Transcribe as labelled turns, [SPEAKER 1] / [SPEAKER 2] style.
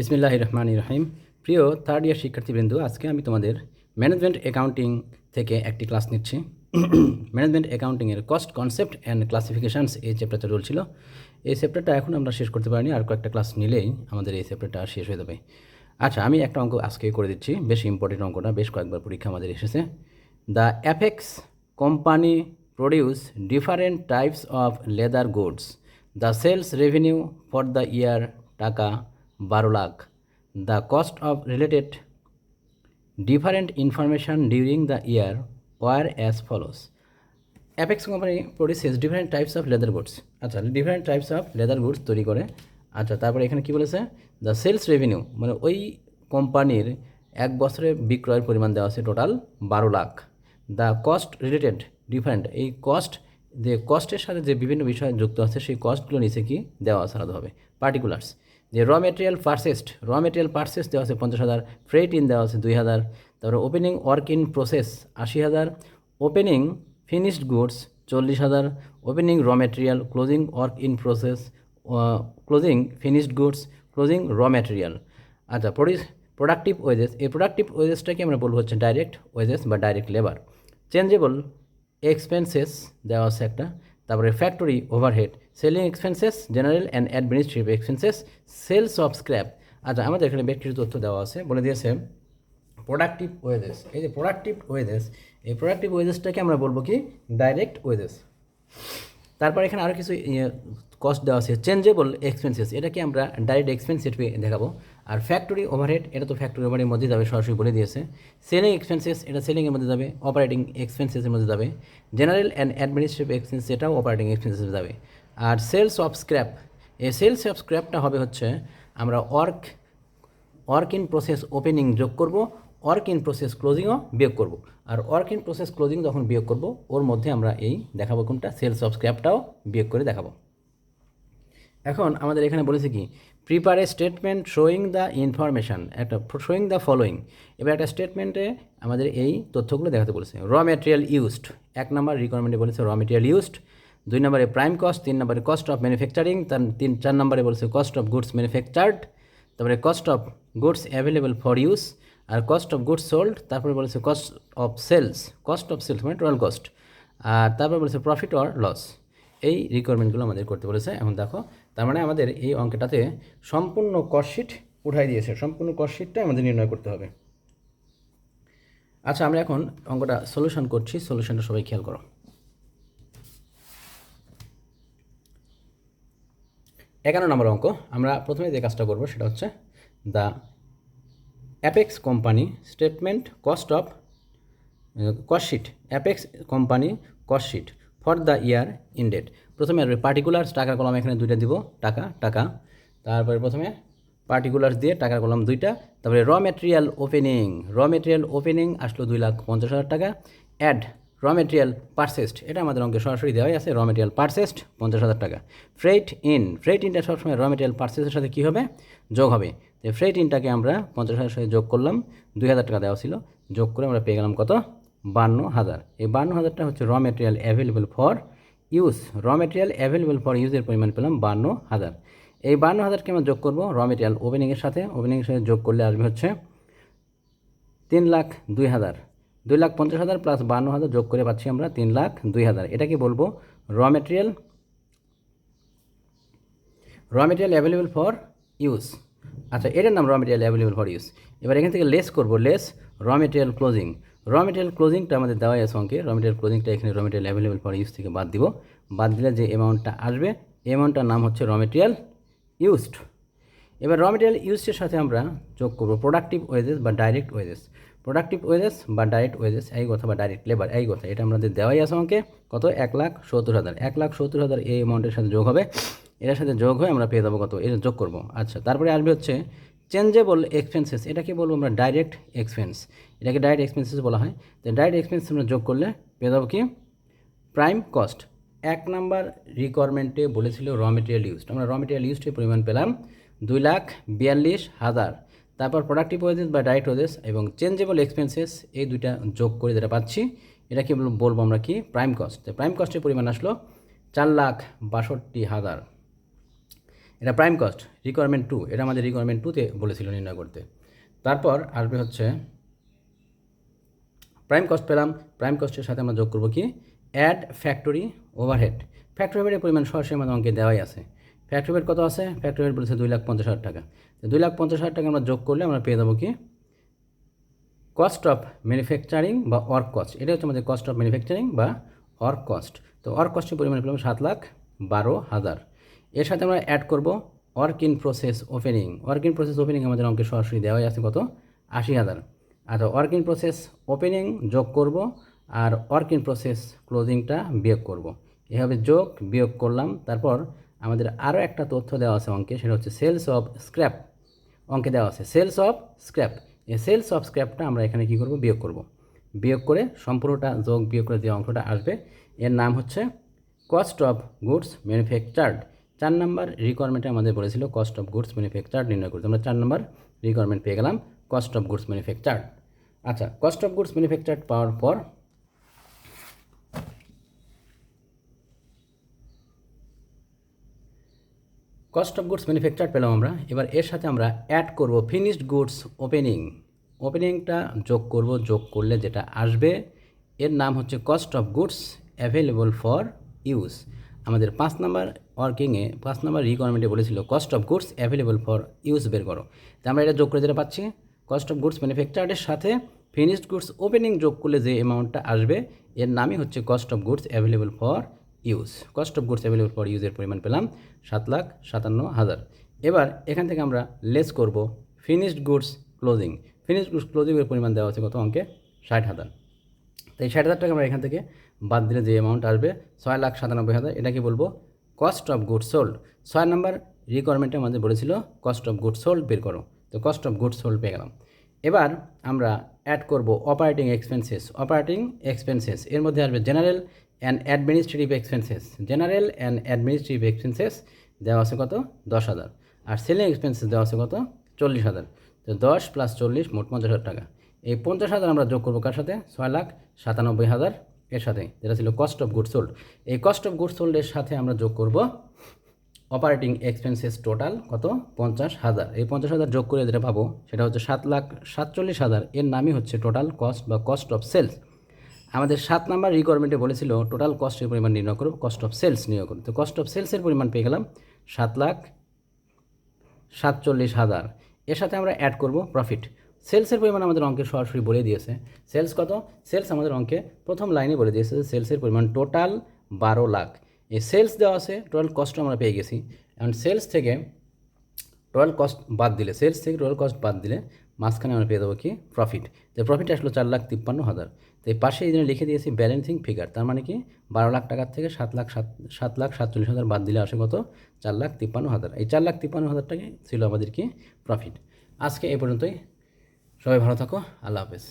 [SPEAKER 1] বিসমিল্লাহির রহমানির রহিম। প্রিয় থার্ড ইয়ার শিক্ষার্থীবৃন্দ, আজকে আমি তোমাদের ম্যানেজমেন্ট অ্যাকাউন্টিং থেকে একটি ক্লাস নিচ্ছি। ম্যানেজমেন্ট অ্যাকাউন্টিংয়ের কস্ট কনসেপ্ট অ্যান্ড ক্লাসিফিকেশানস এই চ্যাপ্টারটা চলছিল। এই চ্যাপ্টারটা এখন আমরা শেষ করতে পারিনি, আর কয়েকটা ক্লাস নিলেই আমাদের এই চ্যাপ্টারটা শেষ হয়ে যাবে। আচ্ছা, আমি একটা অঙ্ক আজকে করে দিচ্ছি, বেশ ইম্পর্টেন্ট অঙ্কটা, বেশ কয়েকবার পরীক্ষা আমাদের এসেছে। The apex company produce different types of leather goods. The sales revenue for the year টাকা 12 লাখ। The cost of related different information during the year were as follows. Apex company produces different types of leather goods. আচ্ছা, different types of leather goods তৈরি করে। আচ্ছা, তারপরে এখানে কি বলেছে? দ্য সেলস রেভিনিউ, মানে ওই কোম্পানির এক বছরে বিক্রয়ের পরিমাণ দেওয়া আছে total 12 lakh. The cost related different, এই কস্ট যে কস্টের সাথে যে বিভিন্ন বিষয় যুক্ত আছে সেই কস্টগুলো নিচে কি দেওয়া আছে আলাদাভাবে। পার্টিকুলার্স, যে র মেটেরিয়াল পারচেস দেওয়া আছে 50,000, ফ্রেট ইন দেওয়া আছে 2,000, তারপরে opening work in process 80,000, opening finished goods 40,000, opening raw material, closing work in process, closing finished goods, closing raw material. আচ্ছা, প্রোডাক্টিভ ওয়েজেস, এই প্রোডাক্টিভ ওয়েজেসটাকে আমরা বলবো হচ্ছে ডাইরেক্ট ওয়েজেস বা ডাইরেক্ট লেবার। চেঞ্জেবল এক্সপেন্সেস দেওয়া আছে একটা, তারপরে factory overhead, selling expenses, general and administrative expenses, sales of scrap. আচ্ছা, আমাদের এখানে বেশ কিছু তথ্য দেওয়া আছে, বলে দিয়েছে প্রোডাক্টিভ ওয়েজেস। এই যে প্রোডাক্টিভ ওয়েজেস, এই প্রোডাক্টিভ ওয়েজেসটাকে আমরা বলবো কি ডাইরেক্ট ওয়েজেস। তারপর এখানে আরও কিছু কস্ট দেওয়া আছে। চেঞ্জেবল এক্সপেন্সেস, এটাকে আমরা ডাইরেক্ট এক্সপেন্স হিসেবে দেখাবো। আর ফ্যাক্টরি ওভারহেড, এটা তো ফ্যাক্টরি ওভারের মধ্যে যাবে, সরাসরি বলে দিয়েছে। সেলিং এক্সপেন্সেস, এটা সেলিংয়ের মধ্যে যাবে। অপারেটিং এক্সপেন্সেসের মধ্যে যাবে। জেনারেল অ্যান্ড অ্যাডমিনিস্ট্রেটিভ এক্সপেন্স, এটাও অপারেটিং এক্সপেন্সেসে যাবে। আর সেলস অফ স্ক্র্যাপ, এই সেলস অফ স্ক্র্যাপটা হবে হচ্ছে আমরা ওয়ার্ক ইন প্রসেস ওপেনিং যোগ করব, ওয়ার্ক ইন প্রসেস ক্লোজিংও বিয়োগ করব। আর ওয়ার্ক ইন প্রসেস ক্লোজিং যখন বিয়োগ করব, ওর মধ্যে আমরা এই দেখাবো কোনটা, সেলস অফ স্ক্র্যাপটাও বিয়োগ করে দেখাবো। এখন আমাদের এখানে বলেছে কি, প্রিপার এ স্টেটমেন্ট শোয়িং দ্য ইনফরমেশান, একটা শোয়িং দ্য ফলোয়িং। এবার একটা স্টেটমেন্টে আমাদের এই তথ্যগুলো দেখাতে বলেছে। র মেটেরিয়াল ইউজড, 1 নম্বর রিকোয়ারমেন্টে বলেছে র মেটেরিয়াল ইউজড। 2 নম্বরে প্রাইম কস্ট, 3 নম্বরে কস্ট অফ ম্যানুফ্যাকচারিং, 4 নম্বরে বলেছে কস্ট অফ গুডস ম্যানুফ্যাকচার্ড, তারপরে cost of goods available for use, আর কস্ট অফ গুডস সোল্ড, তারপরে বলেছে কস্ট অফ সেলস মানে টোটাল কস্ট, আর তারপরে বলেছে প্রফিট অর লস। এই রিকোয়ারমেন্টগুলো আমাদের করতে বলেছে। এখন দেখো, তার মানে আমাদের এই অঙ্কটাতে সম্পূর্ণ কস্টশিট উঠাই দিয়েছে, সম্পূর্ণ কস্টশিটটাই আমাদের নির্ণয় করতে হবে। আচ্ছা, আমরা এখন অঙ্কটা সলিউশন করছি, সলিউশনটা সবাই খেয়াল করো। 11 নম্বর অঙ্ক। আমরা প্রথমে যে কাজটা করবো সেটা হচ্ছে the apex company statement cost sheet, apex company cost sheet for the year ended. প্রথমে আসবে পার্টিকুলার্স, টাকার কলাম এখানে 2টা দিব, টাকা। তারপরে প্রথমে পার্টিকুলার্স দিয়ে টাকার কলাম 2টা। তারপরে র মেটেরিয়াল ওপেনিং আসলো 2,50,000 টাকা। অ্যাড র মেটেরিয়াল পারচেসড, এটা আমাদের অঙ্কে সরাসরি দেওয়াই আছে, র মেটেরিয়াল পারচেসড 50,000 টাকা। ফ্রেট ইনটা সবসময় র মেটেরিয়াল পারচেসের সাথে কী হবে, যোগ হবে। তো ফ্রেট ইনটাকে আমরা 50,000 সাথে যোগ করলাম, 2,000 টাকা দেওয়া ছিল, যোগ করে আমরা পেয়ে গেলাম কত, 52,000। এই 52,000টা হচ্ছে র মেটেরিয়াল অ্যাভেলেবল ফর ইউজ, ইউজের পরিমাণ পেলাম 52,000। এই 52,000কে আমরা যোগ করবো র মেটেরিয়াল ওপেনিংয়ের সাথে যোগ করলে আসবে হচ্ছে 3,02,000। 2,50,000 প্লাস 52,000 যোগ করে পাচ্ছি আমরা 3,02,000। এটাকে বলবো র মেটেরিয়াল অ্যাভেলেবল ফর ইউজ। আচ্ছা, এটার নাম র মেটেরিয়াল অ্যাভেলেবল ফর ইউজ। এবার এখান থেকে লেস করবো, লেস র মেটেরিয়াল ক্লোজিংটা আমাদের দেওয়াই আছে অঙ্কে। র মেটেরিয়াল ক্লোজিংটা এখানে র মেটেরিয়াল অ্যাভেলেবল ফর ইউজ থেকে বাদ দিব। বাদ দিলে যে অ্যামাউন্টটা আসবে, এই অ্যামাউন্টটার নাম হচ্ছে র মেটেরিয়াল ইউজড। এবার র মেটেরিয়াল ইউজের সাথে আমরা যোগ করবো প্রোডাক্টিভ ওয়েজেস বা ডাইরেক্ট ওয়েজেস। এই কথা, বা ডাইরেক্ট লেবার এই কথা, এটা আমাদের দেওয়াই আছে অঙ্কে। কত, 1,70,000। 1,70,000 এই অ্যামাউন্টের সাথে যোগ হবে, এটার সাথে যোগ হয়ে আমরা পেয়ে যাবো কত, এটা যোগ করবো। আচ্ছা, তারপরে আসবে হচ্ছে চেঞ্জেবল এক্সপেন্সেস, এটাকে বলবো আমরা ডাইরেক্ট এক্সপেন্স, এটাকে ডাইরেক্ট এক্সপেন্সেস বলা হয়। তো ডাইরেক্ট এক্সপেন্স আমরা যোগ করলে পেয়ে যাবো কি, প্রাইম কস্ট। 1 নাম্বার রিকোয়ারমেন্টে বলেছিল র মেটেরিয়াল ইউজড, আমরা র মেটেরিয়াল ইউজডের পরিমাণ পেলাম 2,42,000। তারপর প্রোডাক্টিভ ওয়েজেস বা ডাইরেক্ট ওয়েজেস এবং চেঞ্জেবল এক্সপেন্সেস, এই দুইটা যোগ করে যেটা পাচ্ছি এটাকে বলবো আমরা কি, প্রাইম কস্ট। তো প্রাইম কস্টের পরিমাণ আসলো 4,62,000। এটা প্রাইম কস্ট রিকোয়ারমেন্ট 2, এটা আমাদের রিকোয়ারমেন্ট 2তে বলেছিল নির্ণয় করতে। তারপর আসবে হচ্ছে প্রাইম কস্ট পেলাম, প্রাইম কস্টের সাথে আমরা যোগ করব কি অ্যাড ফ্যাক্টরি ওভারহেড। ফ্যাক্টরি ওভারহেডের পরিমাণ সরাসরি আমাদের অঙ্কে দেওয়াই আছে। ফ্যাক্টরি ওভারহেড কত আছে? ফ্যাক্টরি ওভারহেড বলেছে 2,50,000 টাকা। তো 2,50,000 টাকা আমরা যোগ করলে আমরা পেয়ে যাবো কি কস্ট অফ ম্যানুফ্যাকচারিং বা ওয়ার্ক কস্ট। এটা হচ্ছে আমাদের কস্ট অফ ম্যানুফ্যাকচারিং বা ওয়ার্ক কস্ট। তো ওয়ার্ক কস্টের পরিমাণ পেলাম 7,12,000। এর সাথে আমরা অ্যাড করব work in process opening. Work in process opening আমাদের অঙ্কে সরাসরি দেওয়াই আছে কত? 80,000। আচ্ছা, ওয়ার্ক ইন প্রসেস ওপেনিং যোগ করব আর ওয়ার্ক ইন প্রসেস ক্লোজিংটা বিয়োগ করব। এভাবে যোগ বিয়োগ করলাম। তারপর আমাদের আরও একটা তথ্য দেওয়া আছে অঙ্কে, সেটা হচ্ছে সেলস অফ স্ক্র্যাপ। অঙ্কে দেওয়া আছে সেলস অফ স্ক্র্যাপ। এই সেলস অফ স্ক্র্যাপটা আমরা এখানে কী করব? বিয়োগ করব। বিয়োগ করে সম্পূর্ণটা যোগ বিয়োগ করে যে অংশটা আসবে এর নাম হচ্ছে কস্ট অফ গুডস ম্যানুফ্যাকচার্ড। 4 নম্বর রিকোয়ারমেন্টে আমাদের বলেছিল কস্ট অফ গুডস ম্যানুফ্যাকচার্ড নির্ণয় করতে। আমরা 4 নম্বর রিকোয়ারমেন্ট পেয়ে গেলাম, কস্ট অফ গুডস ম্যানুফ্যাকচার্ড। আচ্ছা, কস্ট অফ গুডস ম্যানুফ্যাকচার্ড পাওয়ার পর কস্ট অফ গুডস ম্যানুফ্যাকচার্ড পেলাম আমরা। এবার এর সাথে আমরা অ্যাড করব ফিনিশড গুডস ওপেনিং। ওপেনিংটা যোগ করব, যোগ করলে যেটা আসবে এর নাম হচ্ছে cost of goods available for use. আমাদের 5 নম্বর ওয়ার্কিংয়ে 5 নম্বর রিকোয়ারমেন্টে বলেছিল cost of goods available for use বের করো। তো আমরা এটা যোগ করে যেটা পাচ্ছি কস্ট অফ গুডস ম্যানুফ্যাকচার্ডের সাথে ফিনিশড গুডস ওপেনিং যোগ করলে যে অ্যামাউন্টটা আসবে এর নামই হচ্ছে cost of goods available for use. Cost of goods available for ইউজের পরিমাণ পেলাম 7,57,000। এবার এখান থেকে আমরা লেস করব finished goods closing. Finished goods ক্লোজিংয়ের পরিমাণ দেওয়া আছে কত অঙ্কে? 60,000। তো এই 60,000 টাকা আমরা এখান থেকে বাদ দিলে যে অ্যামাউন্ট আসবে 6,97,000। এটাকে বলবো কস্ট অফ গুডস সোল্ড। 6 নম্বর রিকোয়ারমেন্টে আমাদের বলেছিল কস্ট অফ গুডস সোল্ড বের করো। তো কস্ট অফ গুডস সোল্ড পেয়ে গেলাম। এবার আমরা অ্যাড করব অপারেটিং এক্সপেন্সেস। অপারেটিং এক্সপেন্সেস এর মধ্যে আসবে general and administrative expenses. General and administrative expenses দেওয়া আছে কত? 10,000। আর সেলিং এক্সপেন্সেস দেওয়া আছে কত? 40,000। তো 10 + 40 মোট 50,000 টাকা। এই 50,000 আমরা যোগ করবো কার সাথে? 6,97,000 এর সাথে, যেটা ছিল কস্ট অফ গুডস সোল্ড। এই কস্ট অফ গুডস সোল্ডের সাথে আমরা যোগ করব অপারেটিং এক্সপেন্সেস টোটাল কত? 50,000। এই 50,000 যোগ করে যেটা পাবো সেটা হচ্ছে 7,47,000। এর নামই হচ্ছে টোটাল কস্ট বা কস্ট অফ সেলস। আমাদের 7 নাম্বার রিকোয়ারমেন্টে বলেছিল টোটাল কস্টের পরিমাণ নির্ণয় করো, কস্ট অফ সেলস নির্ণয় করো। তো কস্ট অফ সেলসের পরিমাণ পেয়ে গেলাম 7,47,000। এর সাথে আমরা অ্যাড করব প্রফিট। সেলসের পরিমাণ আমাদের অঙ্কে সরাসরি বলে দিয়েছে। সেলস কত? সেলস আমাদের অঙ্কে প্রথম লাইনে বলে দিয়েছে যে সেলসের পরিমাণ টোটাল 12 লাখ। এই সেলস দেওয়া আছে, টোটাল কস্টও আমরা পেয়ে গেছি। এখন সেলস থেকে টোটাল কস্ট বাদ দিলে, সেলস থেকে টোটাল কস্ট বাদ দিলে মাঝখানে আমরা পেয়ে দেবো কি? প্রফিট। তো প্রফিট আসলো 4,53,000। তো এই পাশে এই জন্য লিখে দিয়েছি ব্যালেন্সিং ফিগার। তার মানে কি 12 লাখ টাকার থেকে 7,47,000 বাদ দিলে আসে কত? 4,53,000। এই 4,53,000 টাকাই ছিল আমাদের কি? প্রফিট। আজকে এই পর্যন্তই। সবাই ভালো থাকো। আল্লাহ হাফেজ।